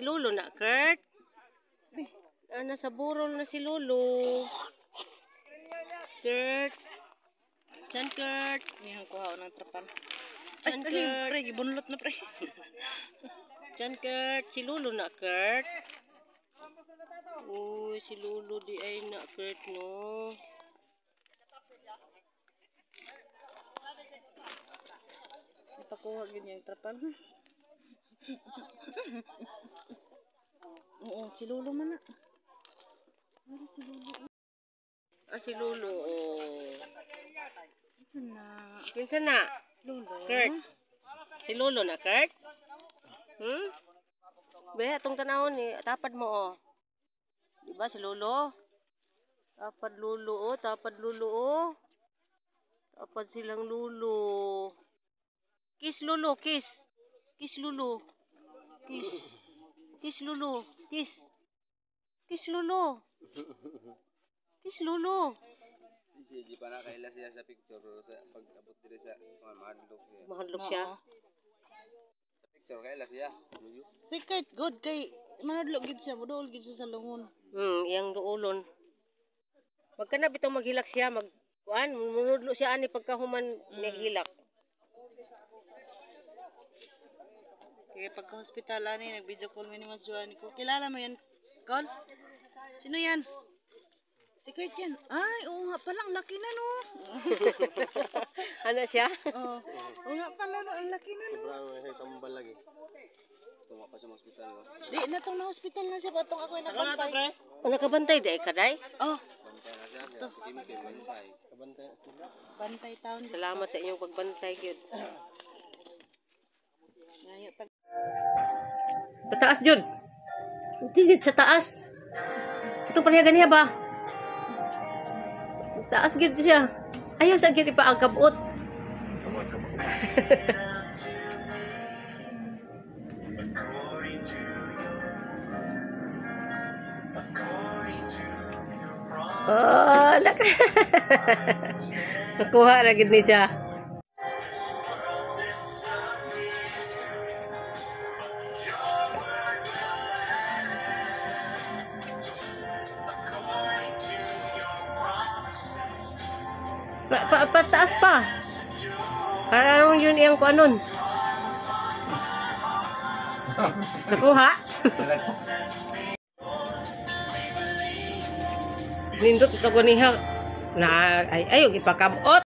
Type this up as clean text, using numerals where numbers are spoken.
si Lolo na, Kurt. Nasa burol na si Lolo. Kurt. Diyan, Kurt. Yan, kuha ng trapal. Diyan, Kurt. Pre, gibunlot na, pre. Diyan, Kurt. Si Lolo na, Kurt. Uy, si Lolo di ay na, Kurt, no. Ipakuha yun yung trapal. Oo, si Lolo man na. Si Lolo. Si Lolo, oh. Sana. Kinsa na? Lolo. Kurt. Si Lolo na, Kurt? Be, atong tanawon ni, tapad mo, oh. Diba si Lolo? Tapad Lolo, oh. Tapad Lolo, oh. Tapad silang Lolo. Kiss Lolo, kiss. Kiss Lolo. Kiss. Kiss Lolo. Kiss. Kiss Lolo. Kiss Lolo. Di pa na kaila siya sa picture sa pag-abot diri sa mahadlok siya. Mahadlok siya. Sa picture kaila siya. Secret good kay manadlok gid siya, budol gid siya sa lungon. Iyang duolon. Pagka na bitong maghilak siya, kuan, munudlo siya ani pagkahuman naghilak. Kaya pagka-hospital ani nag-video call ni Mas Joanny ko. Kilala mo yan, Call? Sino yan? Secret yan. Ay, oo nga pala, ang laki na no. Ano siya? Oo nga pala no, ang laki na no. Sobrang tambal lagi. Tuma pa sa ospital. Di na tong na-hospital na siya, batong ako ay nakabantay. Nakabantay day kaday? Oh. Bantay na siya. Timid bantay. Kabantay sila. Bantay taon. Salamat sa inyong pagbantay, gyud. Pataas, Jud. Tigit sa taas. Ito pareha niya ba? Taas gyud siya. Ayaw sa gyud pa ang kabot. Oh, nakuha na gid ni siya. Pataas pa. Parang yun iyang kuanon. Nakuha? Nindot ito ko niya. Na, ayaw ipakabot.